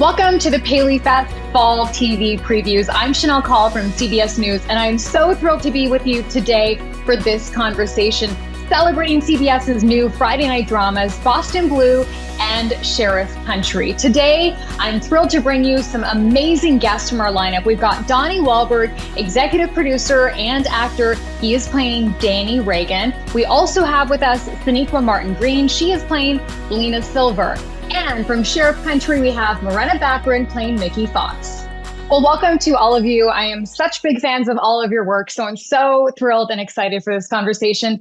Welcome to the PALEYFEST Fall TV Previews. I'm Shanelle Kaul from CBS News, and I'm so thrilled to be with you today for this conversation, celebrating CBS's new Friday night dramas, Boston Blue and Sheriff Country. Today, I'm thrilled to bring you some amazing guests from our lineup. We've got Donnie Wahlberg, executive producer and actor. He is playing Danny Reagan. We also have with us Sonequa Martin-Green. She is playing Lena Silver. And from Sheriff Country, we have Morena Baccarin playing Mickey Fox. Well, welcome to all of you. I am such big fans of all of your work, so I'm so thrilled and excited for this conversation.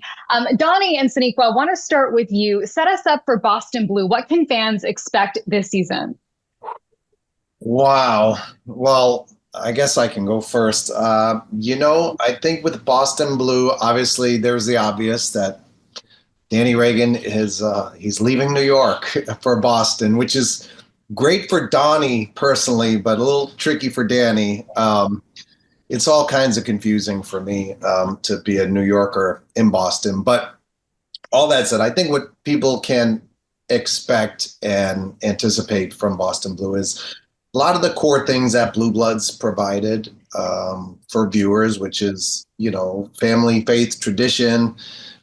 Donnie and Sonequa, I want to start with you. Set us up for Boston Blue. What can fans expect this season? Wow. Well, I guess I can go first. I think with Boston Blue, obviously there's the obvious that Danny Reagan is he's leaving New York for Boston, which is great for Donnie personally, but a little tricky for Danny. It's all kinds of confusing for me to be a New Yorker in Boston. But all that said, I think what people can expect and anticipate from Boston Blue is a lot of the core things that Blue Bloods provided for viewers, which is, family, faith, tradition.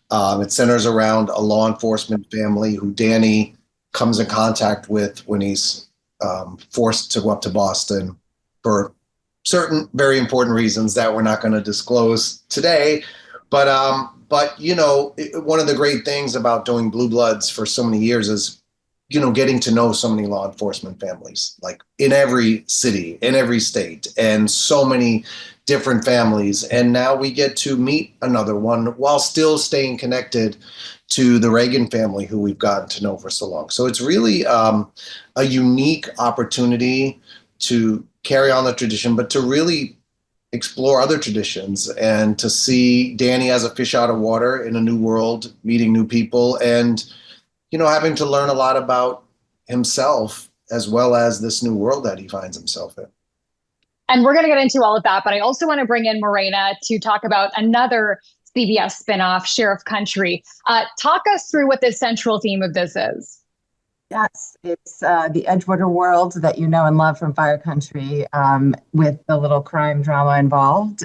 It centers around a law enforcement family who Danny comes in contact with when he's forced to go up to Boston for certain very important reasons that we're not going to disclose today. But one of the great things about doing Blue Bloods for so many years is, getting to know so many law enforcement families, like in every city, in every state, and so many different families. And now we get to meet another one while still staying connected to the Reagan family who we've gotten to know for so long. So it's really a unique opportunity to carry on the tradition, but to really explore other traditions and to see Danny as a fish out of water in a new world, meeting new people, and, having to learn a lot about himself as well as this new world that he finds himself in. And we're going to get into all of that, but I also want to bring in Morena to talk about another CBS spinoff, Sheriff Country. Talk us through what the central theme of this is. Yes, it's the Edgewater world that you know and love from Fire Country, with the little crime drama involved.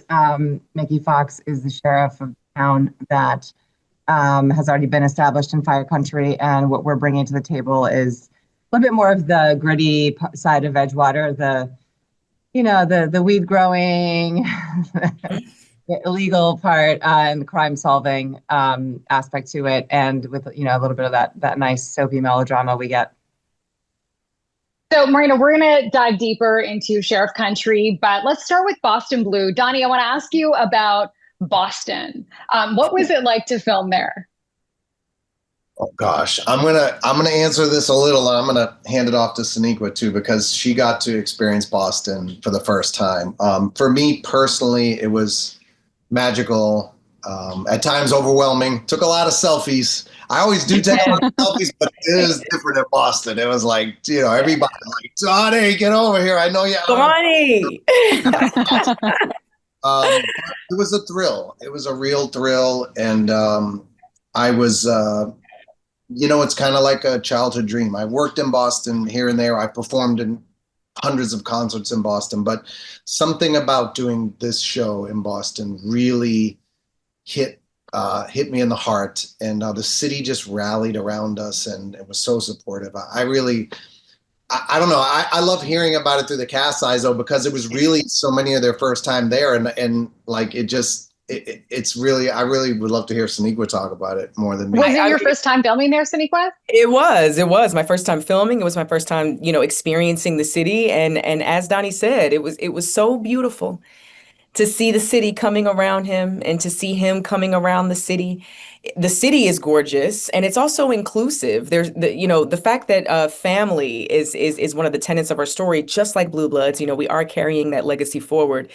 Mickey Fox is the sheriff of the town that has already been established in Fire Country, and what we're bringing to the table is a little bit more of the gritty side of Edgewater, the weed growing, the illegal part, and the crime solving aspect to it, and with a little bit of that nice soapy melodrama we get. So, Morena, we're going to dive deeper into Sheriff Country, but let's start with Boston Blue. Donnie, I want to ask you about Boston. What was it like to film there? Oh gosh, I'm gonna answer this a little, and I'm gonna hand it off to Sonequa too, because she got to experience Boston for the first time. For me personally, it was magical. At times overwhelming. Took a lot of selfies. I always do take a lot of selfies, but it is different in Boston. It was like, everybody like, Donnie, get over here. I know you. Donnie. It was a thrill. It was a real thrill, and I was. It's kind of like a childhood dream. I worked in Boston here and there. I performed in hundreds of concerts in Boston, but something about doing this show in Boston really hit me in the heart. And the city just rallied around us, and it was so supportive. I don't know. I love hearing about it through the cast eyes, though, because it was really so many of their first time there, and like it's really, I really would love to hear Sonequa talk about it more than me. Was it your first time filming there, Sonequa? It was my first time filming. It was my first time, experiencing the city. And as Donnie said, it was so beautiful to see the city coming around him and to see him coming around the city. The city is gorgeous, and it's also inclusive. There's the fact that family is one of the tenets of our story, just like Blue Bloods. We are carrying that legacy forward.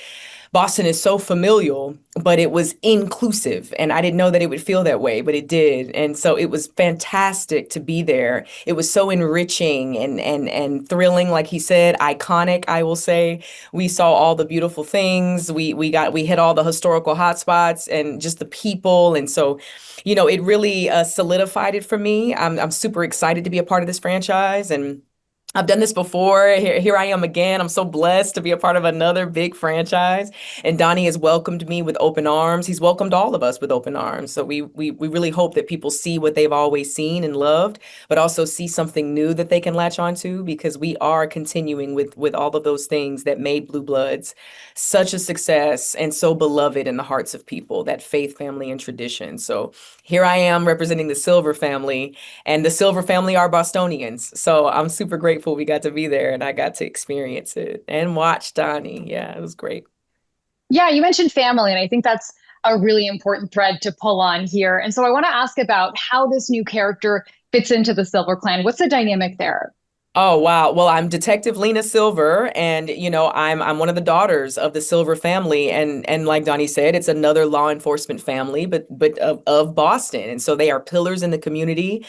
Boston is so familial, but it was inclusive. And I didn't know that it would feel that way, but it did. And so it was fantastic to be there. It was so enriching and thrilling, like he said, iconic, I will say. We saw all the beautiful things. We hit all the historical hotspots and just the people. And so, it really solidified it for me. I'm super excited to be a part of this franchise. And I've done this before. Here I am again. I'm so blessed to be a part of another big franchise. And Donnie has welcomed me with open arms. He's welcomed all of us with open arms. So we really hope that people see what they've always seen and loved, but also see something new that they can latch onto, because we are continuing with all of those things that made Blue Bloods such a success and so beloved in the hearts of people, that faith, family, and tradition. So here I am representing the Silver family, and the Silver family are Bostonians. So I'm super grateful we got to be there and I got to experience it and watch Donnie. Yeah, it was great. Yeah, you mentioned family, and I think that's a really important thread to pull on here. And so I want to ask about how this new character fits into the Silver clan. What's the dynamic there? Oh, wow. Well, I'm Detective Lena Silver, and I'm one of the daughters of the Silver family, and like Donnie said, it's another law enforcement family, but of Boston, and so they are pillars in the community.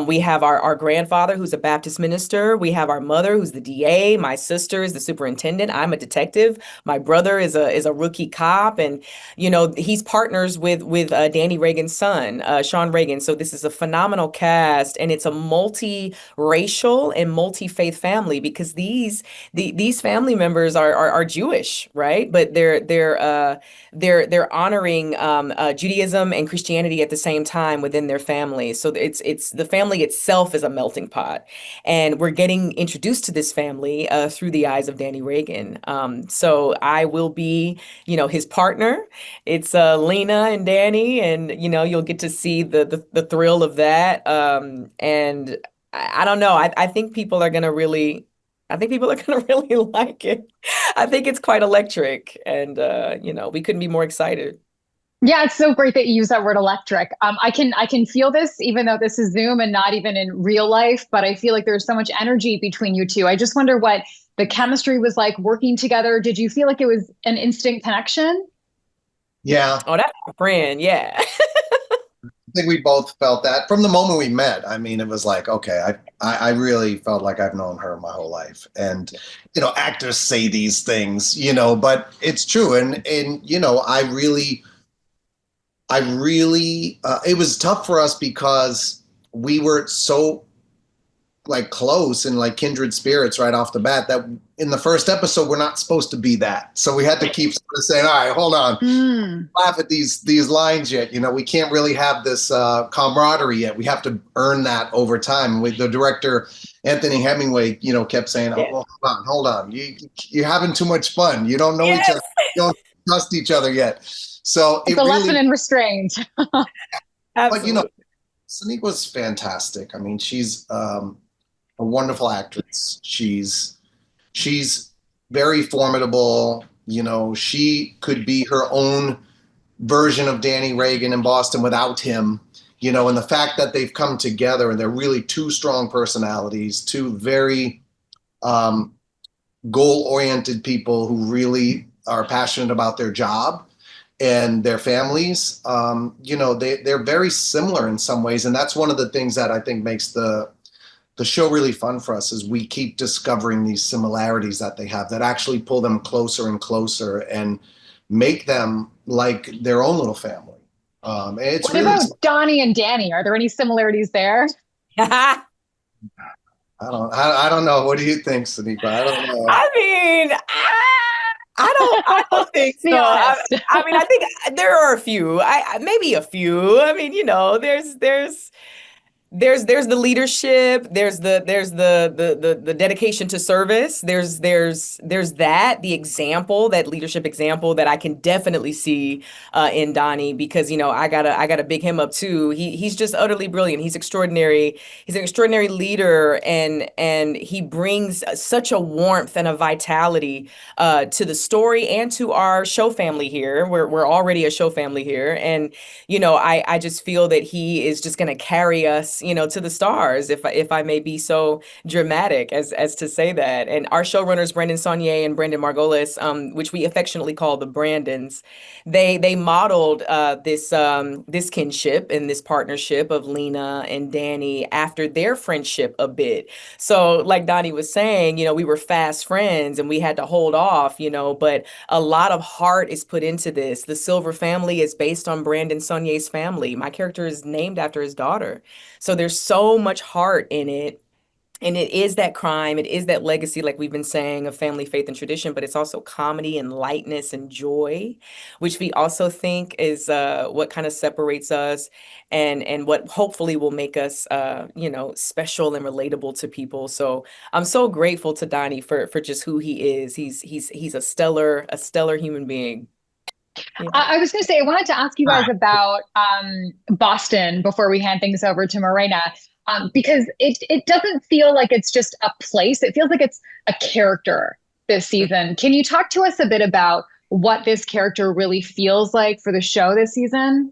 We have our grandfather, who's a Baptist minister. We have our mother, who's the DA. My sister is the superintendent. I'm a detective. My brother is a rookie cop, and he's partners with Danny Reagan's son, Sean Reagan. So this is a phenomenal cast, and it's a multi-racial and multi-faith family, because these family members are Jewish, right? But they're honoring Judaism and Christianity at the same time within their family. So it's the family itself is a melting pot, and we're getting introduced to this family through the eyes of Danny Reagan. So I will be, his partner. It's Lena and Danny, and you'll get to see the thrill of that. And I don't know. I think people are gonna really, I think people are gonna really like it. I think it's quite electric, and we couldn't be more excited. Yeah, it's so great that you use that word electric. I can feel this, even though this is Zoom and not even in real life, but I feel like there's so much energy between you two. I just wonder what the chemistry was like working together. Did you feel like it was an instant connection? Yeah, Oh, that's my friend. Yeah. I think we both felt that from the moment we met. I mean, it was like, okay, I really felt like I've known her my whole life. And, actors say these things, but it's true. And it was tough for us because we were so like close and like kindred spirits right off the bat that in the first episode we're not supposed to be that, so we had to keep sort of saying, all right, hold on, laugh at these lines yet, we can't really have this camaraderie yet. We have to earn that over time. With the director Anthony Hemingway, kept saying, oh, well, hold on, you're having too much fun, you don't know each other, you don't trust each other yet. So it's a lesson in restraint. But Sonequa's fantastic. I mean, she's a wonderful actress. She's very formidable. She could be her own version of Danny Reagan in Boston without him. And the fact that they've come together and they're really two strong personalities, two very goal-oriented people who really are passionate about their job and their families. They're very similar in some ways, and that's one of the things that I think makes the show really fun for us, is we keep discovering these similarities that they have that actually pull them closer and closer and make them like their own little family. What about Donnie and Danny? Are there any similarities there? I don't know. What do you think, Sonequa? I don't know. I mean, I don't think so. I think there are a few. Maybe a few. I mean, there's the leadership, there's the dedication to service, there's that the leadership example that I can definitely see in Donnie, because I gotta big him up too. He's just utterly brilliant. He's extraordinary. He's an extraordinary leader, and he brings such a warmth and a vitality to the story and to our show family here. We're already a show family here, and I just feel that he is just gonna carry us to the stars, if I may be so dramatic as to say that. And our showrunners, Brendan Saunier and Brendan Margolis, which we affectionately call the Brandons, they modeled this kinship and this partnership of Lena and Danny after their friendship a bit. So like Donnie was saying, we were fast friends and we had to hold off, but a lot of heart is put into this. The Silver family is based on Brandon Saunier's family. My character is named after his daughter. So there's so much heart in it. And it is that crime, it is that legacy, like we've been saying, of family, faith, and tradition, but it's also comedy and lightness and joy, which we also think is what kind of separates us and what hopefully will make us, special and relatable to people. So I'm so grateful to Donnie for just who he is. He's a stellar human being. Yeah. I was going to say, I wanted to ask you guys about Boston before we hand things over to Morena, because it doesn't feel like it's just a place. It feels like it's a character this season. Can you talk to us a bit about what this character really feels like for the show this season?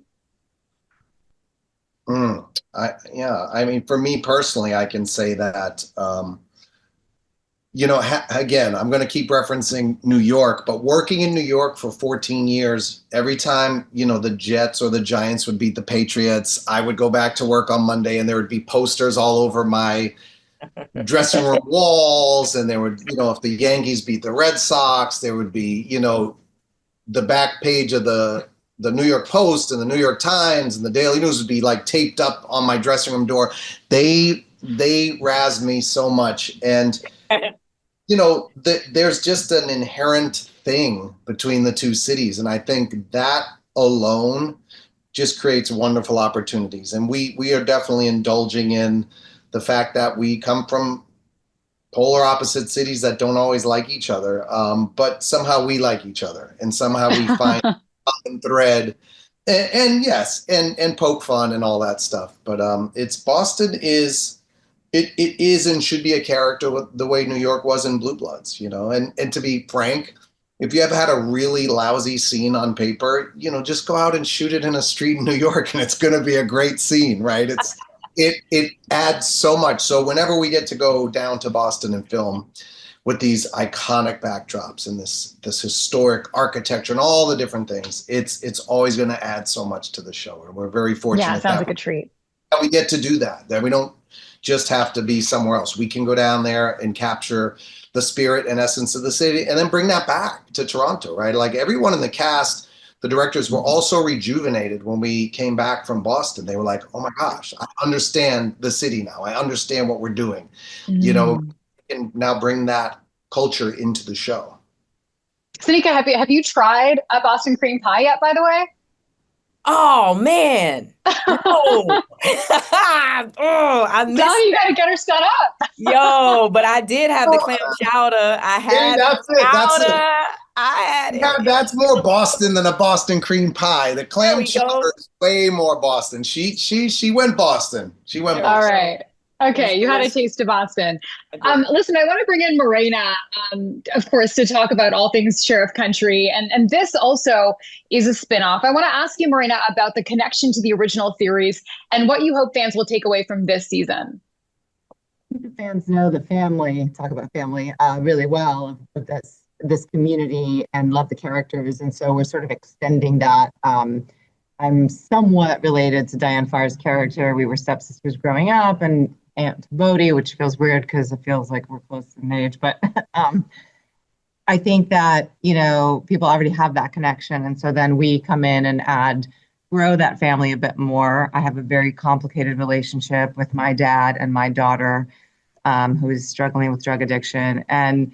I mean, for me personally, I can say that, again, I'm going to keep referencing New York, but working in New York for 14 years, every time, the Jets or the Giants would beat the Patriots, I would go back to work on Monday and there would be posters all over my dressing room walls. And there would, if the Yankees beat the Red Sox, there would be, the back page of the New York Post and the New York Times and the Daily News would be like taped up on my dressing room door. They razzed me so much. And there's just an inherent thing between the two cities. And I think that alone just creates wonderful opportunities. And we are definitely indulging in the fact that we come from polar opposite cities that don't always like each other. But somehow we like each other and somehow we find a common thread and yes, and poke fun and all that stuff. But Boston is, It is and should be a character the way New York was in Blue Bloods, and to be frank, if you ever had a really lousy scene on paper, just go out and shoot it in a street in New York and it's going to be a great scene, right? It adds so much. So whenever we get to go down to Boston and film with these iconic backdrops and this historic architecture and all the different things, it's always going to add so much to the show. And we're very fortunate. Yeah, sounds like a treat. That we get to do that we don't just have to be somewhere else. We can go down there and capture the spirit and essence of the city and then bring that back to Toronto, right? Like everyone in the cast, the directors were also rejuvenated when we came back from Boston. They were like, oh my gosh, I understand the city now. I understand what we're doing, and now bring that culture into the show. Sonequa, have you tried a Boston cream pie yet, by the way? Oh man. No. I missed Donnie, you gotta get her set up. Yo, but I did have the clam chowder. I had that's it. I had it. That's more Boston than a Boston cream pie. The clam chowder is way more Boston. She went Boston. She went Boston. All right. Okay, you had a taste of Boston. Listen, I want to bring in Morena, of course, to talk about all things Sheriff Country. And this also is a spinoff. I want to ask you, Morena, about the connection to the original series and what you hope fans will take away from this season. I think the fans know the family, talk about family really well, of this community and love the characters. And so we're sort of extending that. I'm somewhat related to Diane Farr's character. We were stepsisters growing up, and Aunt Bodie, which feels weird because it feels like we're close in age. But I think that, people already have that connection. And so then we come in and grow that family a bit more. I have a very complicated relationship with my dad and my daughter, who is struggling with drug addiction. And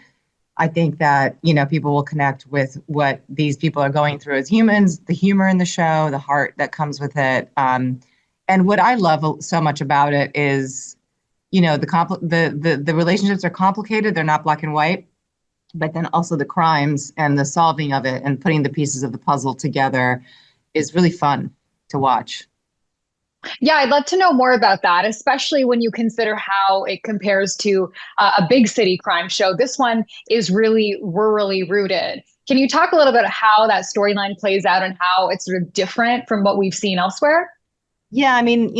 I think that, people will connect with what these people are going through as humans, the humor in the show, the heart that comes with it. And what I love so much about it is, the relationships are complicated. They're not black and white, but then also the crimes and the solving of it and putting the pieces of the puzzle together is really fun to watch. Yeah, I'd love to know more about that, especially when you consider how it compares to a big city crime show. This one is really rurally rooted. Can you talk a little bit about how that storyline plays out and how it's sort of different from what we've seen elsewhere? Yeah, I mean,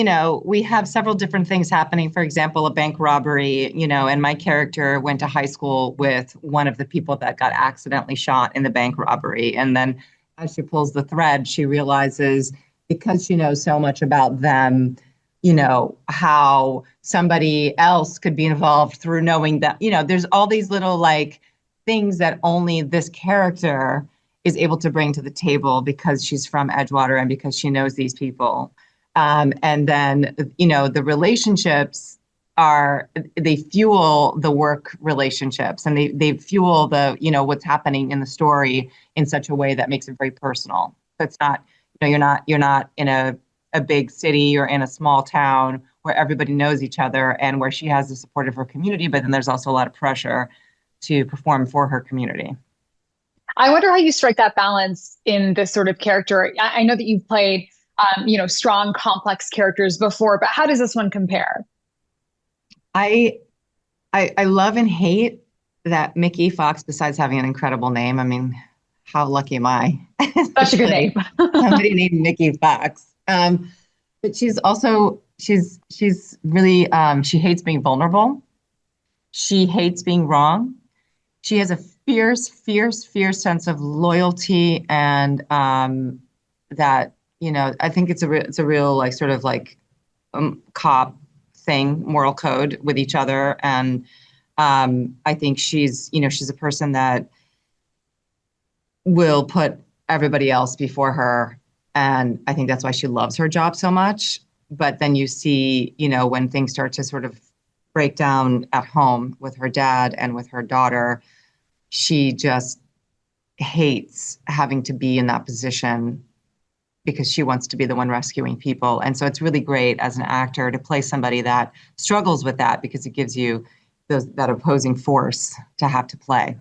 we have several different things happening. For example, a bank robbery, and my character went to high school with one of the people that got accidentally shot in the bank robbery. And then as she pulls the thread, she realizes, because she knows so much about them, how somebody else could be involved through knowing that, there's all these little things that only this character is able to bring to the table because she's from Edgewater and because she knows these people. And then, the relationships they fuel the work relationships, and they fuel the, what's happening in the story in such a way that makes it very personal. So it's not, you're not in a big city or in a small town where everybody knows each other and where she has the support of her community, but then there's also a lot of pressure to perform for her community. I wonder how you strike that balance in this sort of character. I know that you've played, strong, complex characters before, but how does this one compare? I love and hate that Mickey Fox, besides having an incredible name, I mean, how lucky am I? Such a good name. Somebody named Mickey Fox. But she's really, she hates being vulnerable. She hates being wrong. She has a fierce, fierce, fierce sense of loyalty, and that, I think it's a real like sort of like cop thing, moral code with each other. And I think she's a person that will put everybody else before her. And I think that's why she loves her job so much. But then you see, when things start to sort of break down at home with her dad and with her daughter, she just hates having to be in that position because she wants to be the one rescuing people. And so it's really great as an actor to play somebody that struggles with that, because it gives you that opposing force to have to play.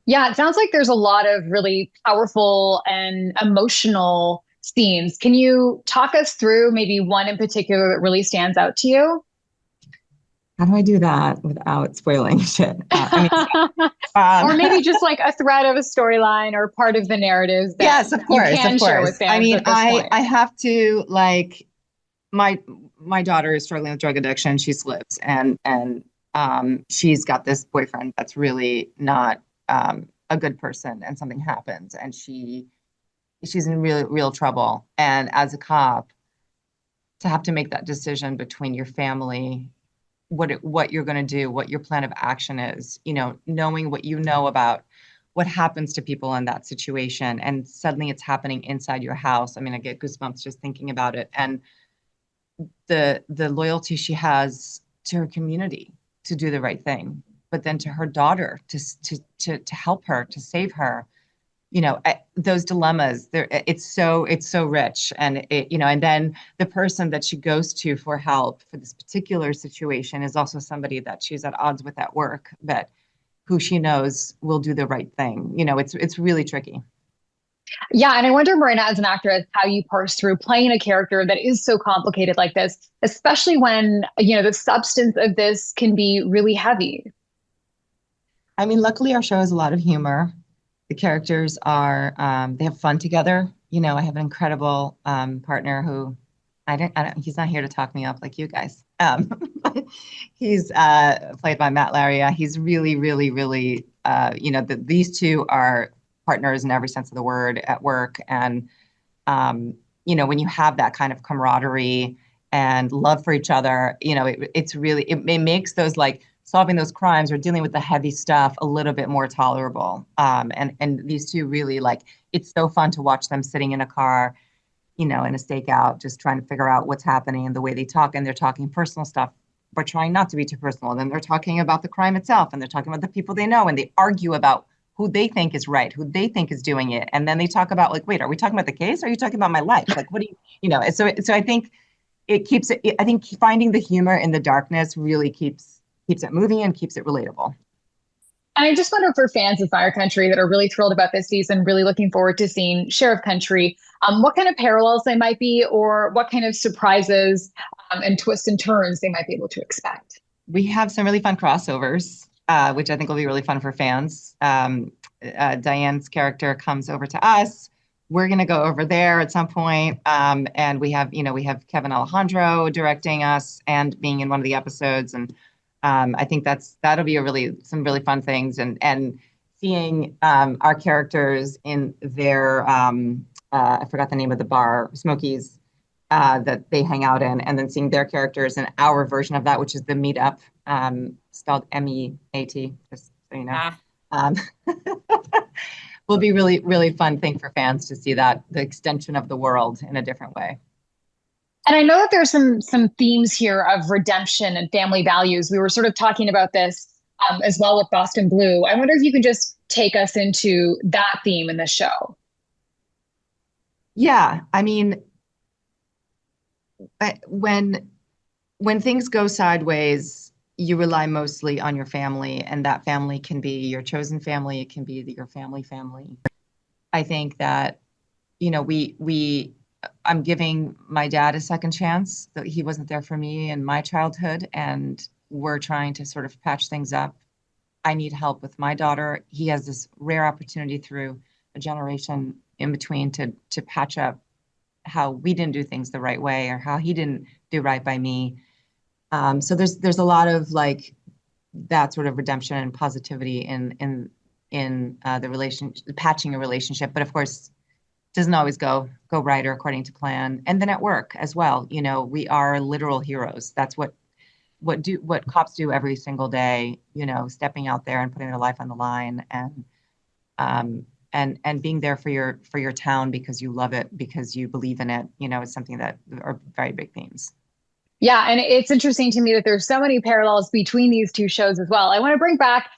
Yeah, it sounds like there's a lot of really powerful and emotional scenes. Can you talk us through maybe one in particular that really stands out to you? How do I do that without spoiling shit? Or maybe just like a thread of a storyline or part of the narrative that yes, of course, you can share with fans. I mean, at this point. I have to, like, my daughter is struggling with drug addiction. She slips, and she's got this boyfriend that's really not a good person, and something happens, and she's in real trouble. And as a cop, to have to make that decision between your family, what you're going to do, what your plan of action is, knowing what you know about what happens to people in that situation, and suddenly it's happening inside your house. I mean, I get goosebumps just thinking about it. And the loyalty she has to her community to do the right thing, but then to her daughter to help her, to save her. Those dilemmas, it's so rich. And and then the person that she goes to for help for this particular situation is also somebody that she's at odds with at work, but who she knows will do the right thing. It's really tricky. Yeah, and I wonder, Morena, as an actress, how you parse through playing a character that is so complicated like this, especially when, the substance of this can be really heavy. I mean, luckily our show has a lot of humor. The characters are, they have fun together. I have an incredible partner who, he's not here to talk me up like you guys. He's played by Matt Lauria. He's really, really, really, these two are partners in every sense of the word at work. And, when you have that kind of camaraderie and love for each other, it makes those, like, solving those crimes or dealing with the heavy stuff a little bit more tolerable. And these two really, like, it's so fun to watch them sitting in a car, in a stakeout, just trying to figure out what's happening, and the way they talk, and they're talking personal stuff, but trying not to be too personal. And then they're talking about the crime itself, and they're talking about the people they know, and they argue about who they think is right, who they think is doing it. And then they talk about, like, wait, are we talking about the case? Or are you talking about my life? Like, what do you, so I think it keeps it, I think finding the humor in the darkness really keeps it moving and keeps it relatable. And I just wonder, for fans of Fire Country that are really thrilled about this season, really looking forward to seeing Sheriff Country, what kind of parallels they might be, or what kind of surprises and twists and turns they might be able to expect. We have some really fun crossovers, which I think will be really fun for fans. Diane's character comes over to us. We're going to go over there at some point. And we have Kevin Alejandro directing us and being in one of the episodes. And I think that'll be some really fun things, and seeing our characters in their I forgot the name of the bar, Smokies, that they hang out in, and then seeing their characters in our version of that, which is the Meetup, spelled MEAT, just so you know. Will be really, really fun thing for fans to see that, the extension of the world in a different way. And I know that there's some themes here of redemption and family values. We were sort of talking about this as well with Boston Blue. I wonder if you could just take us into that theme in the show. Yeah, I mean, when things go sideways, you rely mostly on your family, and that family can be your chosen family. It can be your family. I think that, you know, I'm giving my dad a second chance. That he wasn't there for me in my childhood, and we're trying to sort of patch things up. I need help with my daughter. He has this rare opportunity through a generation in between to patch up how we didn't do things the right way, or how he didn't do right by me. So there's a lot of like that sort of redemption and positivity in the relationship, patching a relationship. But of course, it doesn't always go right or according to plan. And then at work as well, you know, we are literal heroes. That's what cops do every single day, you know, stepping out there and putting their life on the line, and being there for your town because you love it, because you believe in it, you know, is something that are very big themes. Yeah, and it's interesting to me that there's so many parallels between these two shows as well. I want to bring back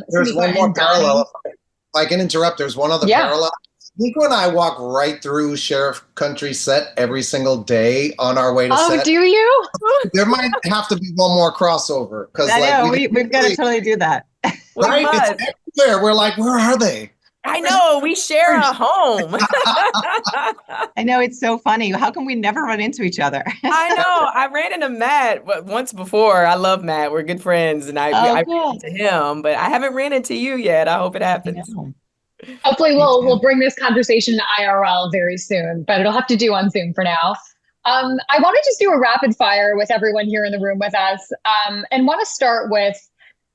There's Sonequa one more and Donnie. parallel. If I can interrupt, there's one other parallel. Sonequa and I walk right through Sheriff Country set every single day on our way to set. Oh, do you? There might have to be one more crossover, because I know, like we've got to totally do that. Right? It's everywhere. We're like, where are they? I know, we share a home. I know, it's so funny. How come we never run into each other? I know. I ran into Matt once before. I love Matt. We're good friends, and I ran into him, but I haven't ran into you yet. I hope it happens. Hopefully we'll bring this conversation to IRL very soon, but it'll have to do on Zoom for now. I want to just do a rapid fire with everyone here in the room with us, and want to start with,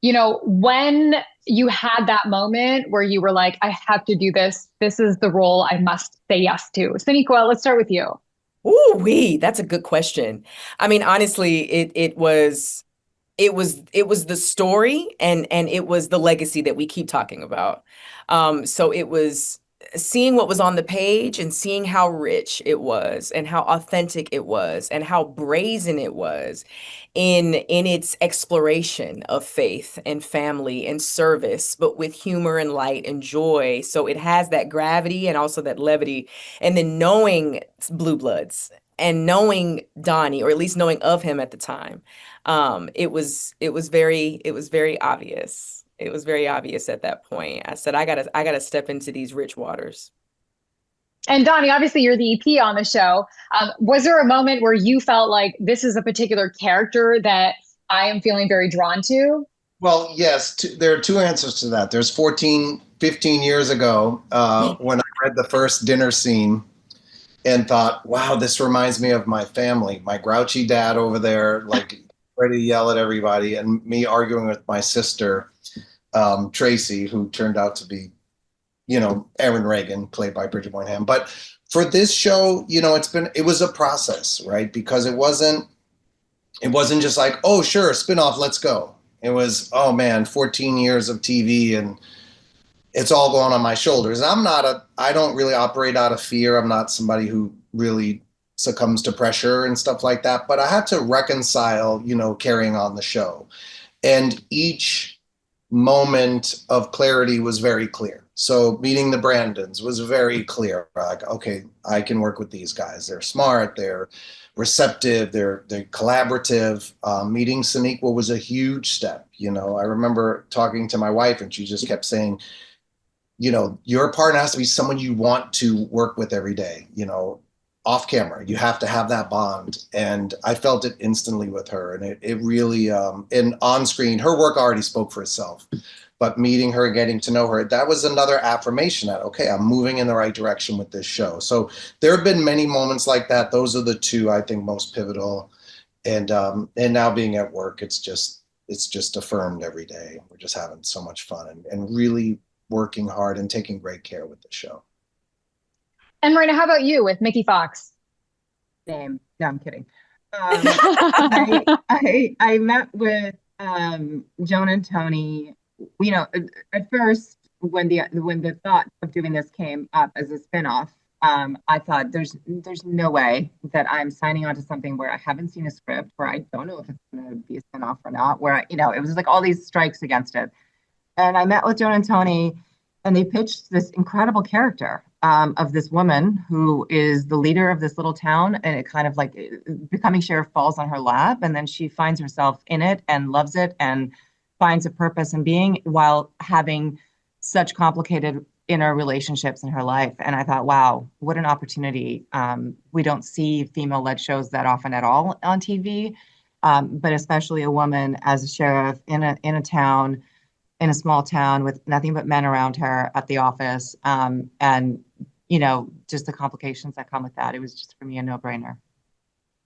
you know, when you had that moment where you were like, I have to do this. This is the role I must say yes to. Sonequa, let's start with you. Ooh, that's a good question. I mean, honestly, it was the story, and it was the legacy that we keep talking about. So it was seeing what was on the page and seeing how rich it was and how authentic it was and how brazen it was in its exploration of faith and family and service, but with humor and light and joy. So it has that gravity and also that levity. And then knowing Blue Bloods and knowing Donnie, or at least knowing of him at the time, it was very obvious. It was very obvious at that point. I said, I gotta step into these rich waters. And Donnie, obviously you're the EP on the show. Was there a moment where you felt like this is a particular character that I am feeling very drawn to? Well, yes, there are two answers to that. There's 15 years ago when I read the first dinner scene and thought, wow, this reminds me of my family. My grouchy dad over there, like ready to yell at everybody, and me arguing with my sister, Tracy, who turned out to be, you know, Erin Reagan, played by Bridget Moynihan. But for this show, you know, it was a process, right? Because it wasn't just like, oh, sure, spinoff, let's go. It was, oh man, 14 years of TV and it's all going on my shoulders. And I don't really operate out of fear. I'm not somebody who really succumbs to pressure and stuff like that. But I had to reconcile, you know, carrying on the show. And each moment of clarity was very clear. So meeting the Brandons was very clear. Like, okay, I can work with these guys. They're smart. They're receptive. They're collaborative. Meeting Sonequa was a huge step. You know, I remember talking to my wife and she just kept saying, you know, your partner has to be someone you want to work with every day, you know, off camera. You have to have that bond. And I felt it instantly with her. And it really, and on screen, her work already spoke for itself. But meeting her, getting to know her, that was another affirmation that, okay, I'm moving in the right direction with this show. So there have been many moments like that. Those are the two, I think, most pivotal. And now being at work, it's just affirmed every day. We're just having so much fun and really working hard and taking great care with the show. And Morena, how about you with Mickey Fox? Same. No, I'm kidding. I met with Joan and Tony. You know, at first when the thought of doing this came up as a spinoff, I thought there's no way that I'm signing on to something where I haven't seen a script, where I don't know if it's going to be a spinoff or not, where it was like all these strikes against it. And I met with Joan and Tony, and they pitched this incredible character of this woman who is the leader of this little town, and it kind of like becoming sheriff falls on her lap, and then she finds herself in it and loves it and finds a purpose in being, while having such complicated inner relationships in her life. And I thought, wow, what an opportunity. We don't see female-led shows that often at all on TV, but especially a woman as a sheriff in a town, in a small town with nothing but men around her at the office. And, just the complications that come with that. It was just, for me, a no-brainer.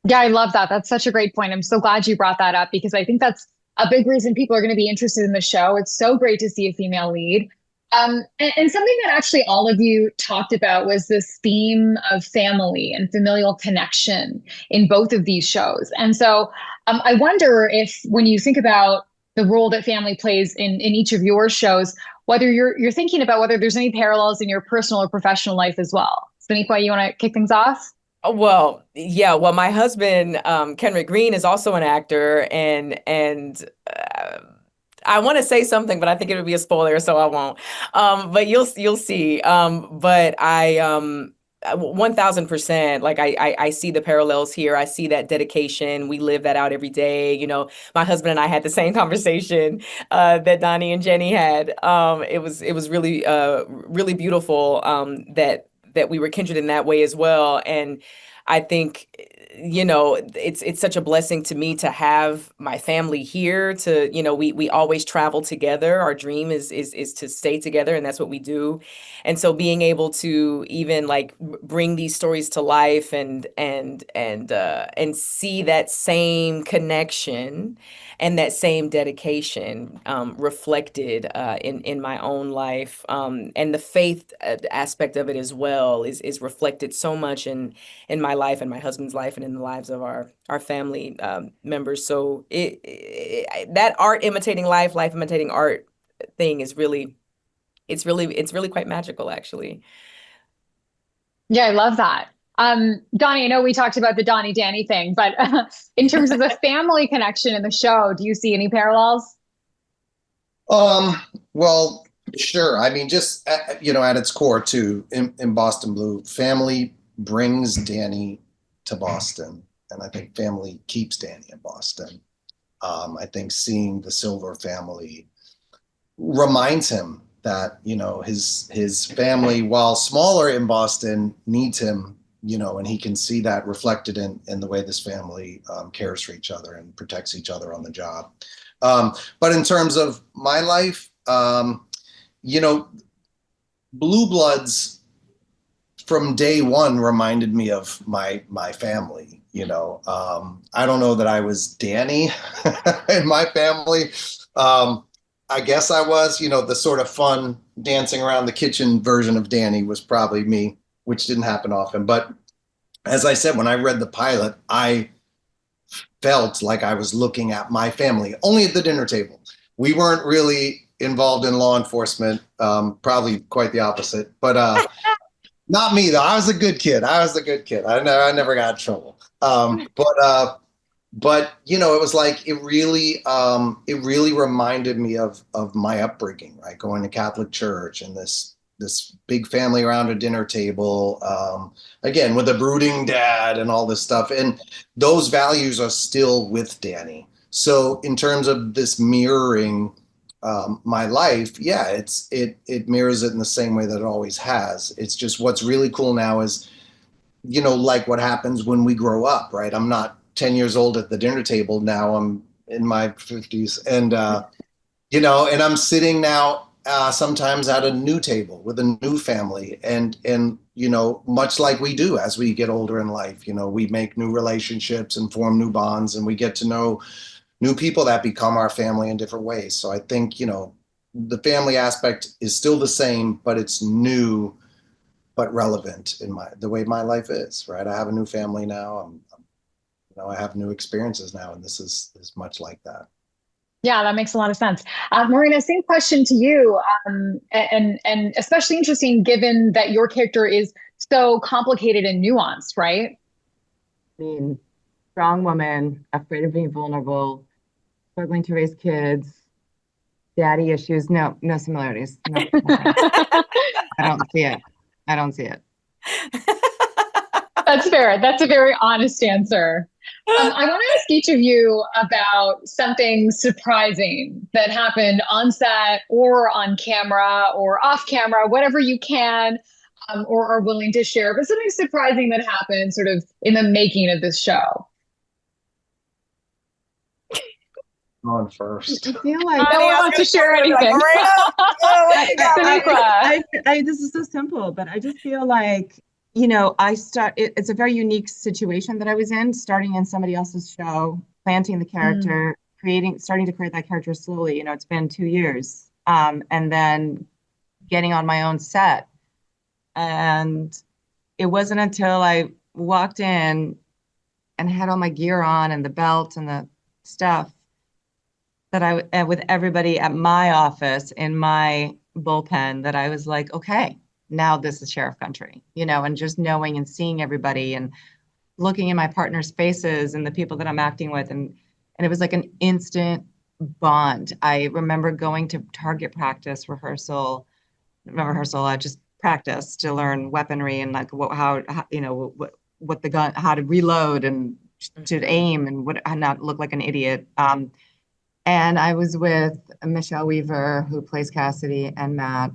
Yeah, I love that. That's such a great point. I'm so glad you brought that up, because I think that's a big reason people are going to be interested in the show. It's so great to see a female lead. And something that actually all of you talked about was this theme of family and familial connection in both of these shows. And so I wonder if, when you think about the role that family plays in each of your shows, whether you're thinking about whether there's any parallels in your personal or professional life as well. Sonequa, you want to kick things off? Well, yeah. Well, my husband, Kenrick Green, is also an actor, and I want to say something, but I think it would be a spoiler, so I won't. But you'll see. But I 1000%, like I see the parallels here. I see that dedication. We live that out every day. My husband and I had the same conversation that Donnie and Jenny had. It was really really beautiful that we were kindred in that way as well. And I think, it's such a blessing to me to have my family here. We always travel together. Our dream is to stay together, and that's what we do. And so being able to even like bring these stories to life and see that same connection and that same dedication reflected in my own life, and the faith aspect of it as well is reflected so much in my life and my husband's life and in the lives of our family members. So that art imitating life imitating art thing is really quite magical, actually. Yeah, I love that. Donnie, I know we talked about the Donnie Danny thing, but in terms of the family connection in the show, do you see any parallels? Well, sure. I mean, just, at its core too, in Boston Blue, family brings Danny to Boston, and I think family keeps Danny in Boston. I think seeing the Silver family reminds him that, his family, while smaller in Boston, needs him, and he can see that reflected in the way this family cares for each other and protects each other on the job. But in terms of my life, Blue Bloods from day one reminded me of my family. I don't know that I was Danny in my family. I guess I was, the sort of fun dancing around the kitchen version of Danny was probably me, which didn't happen often. But as I said, when I read the pilot, I felt like I was looking at my family, only at the dinner table. We weren't really involved in law enforcement, probably quite the opposite. But not me, though. I was a good kid. I never got in trouble. But it was like it really reminded me of my upbringing, right? Going to Catholic church and this big family around a dinner table, again with a brooding dad and all this stuff, and those values are still with Danny. So in terms of this mirroring my life, yeah, it mirrors it in the same way that it always has. It's just what's really cool now is, like what happens when we grow up, right? I'm not 10 years old at the dinner table now. I'm in my 50s, and and I'm sitting now sometimes at a new table with a new family, and much like we do as we get older in life, we make new relationships and form new bonds, and we get to know new people that become our family in different ways. So I think, the family aspect is still the same, but it's new, but relevant in the way my life is, right? I have a new family now. I have new experiences now, and this is much like that. Yeah, that makes a lot of sense. Morena, same question to you, and especially interesting given that your character is so complicated and nuanced, right? I mean, strong woman, afraid of being vulnerable, struggling to raise kids, daddy issues. No, no similarities. No, I don't see it. I don't see it. That's fair. That's a very honest answer. I want to ask each of you about something surprising that happened on set or on camera or off camera, whatever you can or are willing to share, but something surprising that happened sort of in the making of this show. On first. I feel like No one wants to share anything. This is so simple, but I just feel like, you know, it's a very unique situation that I was in, starting in somebody else's show, planting the character, starting to create that character slowly. You know, it's been 2 years, and then getting on my own set. And it wasn't until I walked in and had all my gear on and the belt and the stuff that with everybody at my office in my bullpen, that I was like, okay, now this is sheriff country, you know, and just knowing and seeing everybody and looking in my partner's faces and the people that I'm acting with. And it was like an instant bond. I remember going to target practice rehearsal, just practice to learn weaponry and like how what the gun, how to reload and to aim and how not look like an idiot. And I was with Michelle Weaver, who plays Cassidy, and Matt.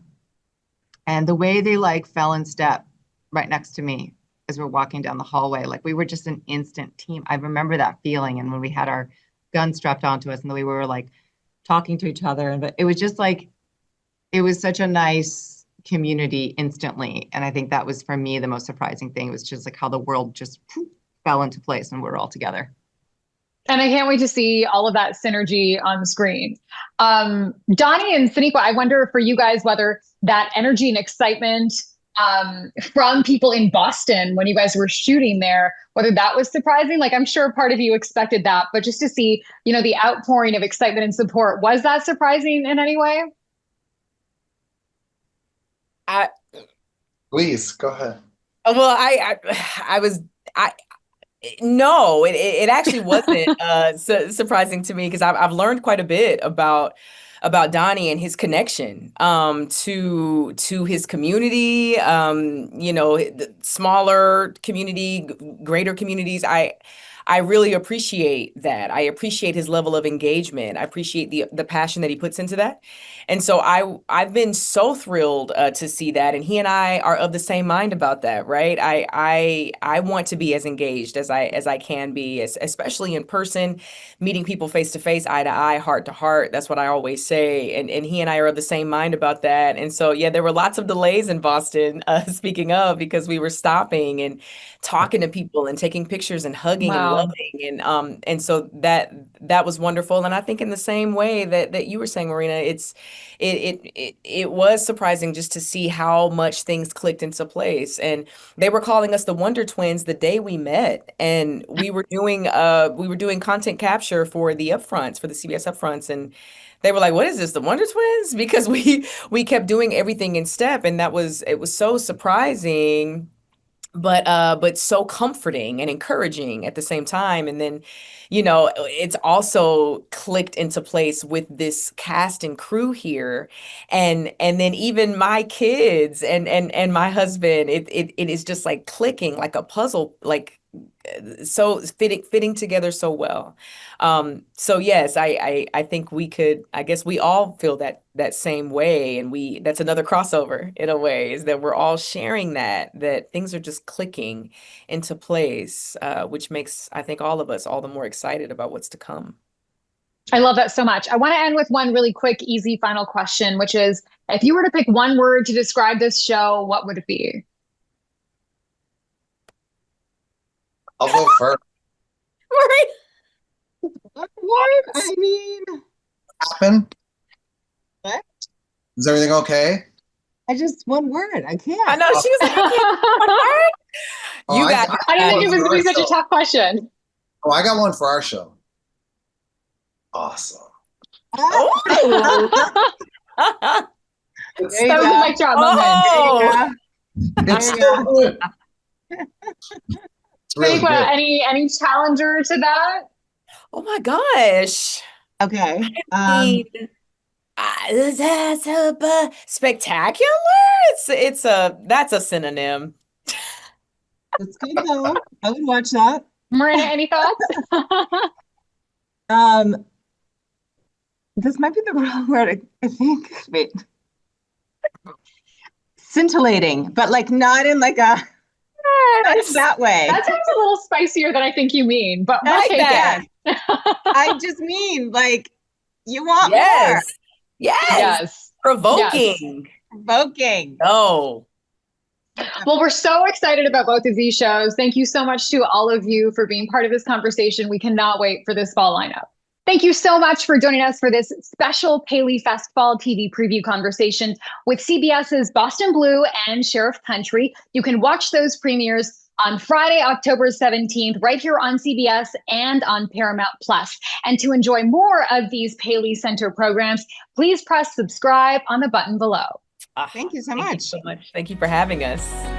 And the way they like fell in step right next to me as we're walking down the hallway, like we were just an instant team. I remember that feeling. And when we had our guns strapped onto us and the way we were like talking to each other, but it was just like, it was such a nice community instantly. And I think that was, for me, the most surprising thing. It was just like how the world just fell into place and we were all together. And I can't wait to see all of that synergy on the screen. Donnie and Sonequa, I wonder for you guys whether that energy and excitement from people in Boston when you guys were shooting there, whether that was surprising. Like, I'm sure part of you expected that, but just to see, you know, the outpouring of excitement and support, was that surprising in any way? Please go ahead. Well, no, it actually wasn't surprising to me, because I've learned quite a bit about Donnie and his connection to his community, you know, the smaller community, greater communities. I really appreciate that. I appreciate his level of engagement. I appreciate the passion that he puts into that. And so I've been so thrilled to see that. And he and I are of the same mind about that, right? I want to be as engaged as I can be, especially in person, meeting people face to face, eye to eye, heart to heart. That's what I always say. And he and I are of the same mind about that. And so, yeah, there were lots of delays in Boston, speaking of, because we were stopping and talking to people and taking pictures and hugging and loving. And so that was wonderful. And I think in the same way that you were saying, Morena, it was surprising just to see how much things clicked into place. And they were calling us the Wonder Twins the day we met. And we were doing content capture for the upfronts, for the CBS upfronts. And they were like, what is this, the Wonder Twins? Because we kept doing everything in step. And it was so surprising, but so comforting and encouraging at the same time. And then, you know, it's also clicked into place with this cast and crew here, and then even my kids and my husband. It is just like clicking like a puzzle, like so fitting together so well. So yes, I think I guess we all feel that same way, and that's another crossover in a way, is that we're all sharing that things are just clicking into place, which makes, I think, all of us all the more excited about what's to come. I love that so much. I want to end with one really quick, easy final question, which is, if you were to pick one word to describe this show, what would it be? I'll go first. What? I mean, Happen? What? Is everything okay? One word. I can't. I know, she was like, one word. You got it. I didn't think it was going to be such a tough question. Oh, I got one for our show. Awesome. That was a mic drop moment. There you go. It's you so go. good. It's really Sonequa, good. any challenger to that? Oh my gosh. Okay. mean, that's spectacular. That's a synonym. That's good though. I would watch that. Morena, any thoughts? This might be the wrong word. I think. Wait. Scintillating, but like not in like a not in that way. That sounds a little spicier than I think you mean, but we'll Like take that. it. I just mean like you want Yes. Yes. Yes. Provoking. more. Provoking. No. Well, we're so excited about both of these shows. Thank you so much to all of you for being part of this conversation. We cannot wait for this fall lineup. Thank you so much for joining us for this special PALEYFEST Fall TV Preview conversation with CBS's Boston Blue and Sheriff Country. You can watch those premieres on Friday, October 17th, right here on CBS and on Paramount Plus. And to enjoy more of these Paley Center programs, please press subscribe on the button below. Thank you so Thank you much. so much. Thank you for having us.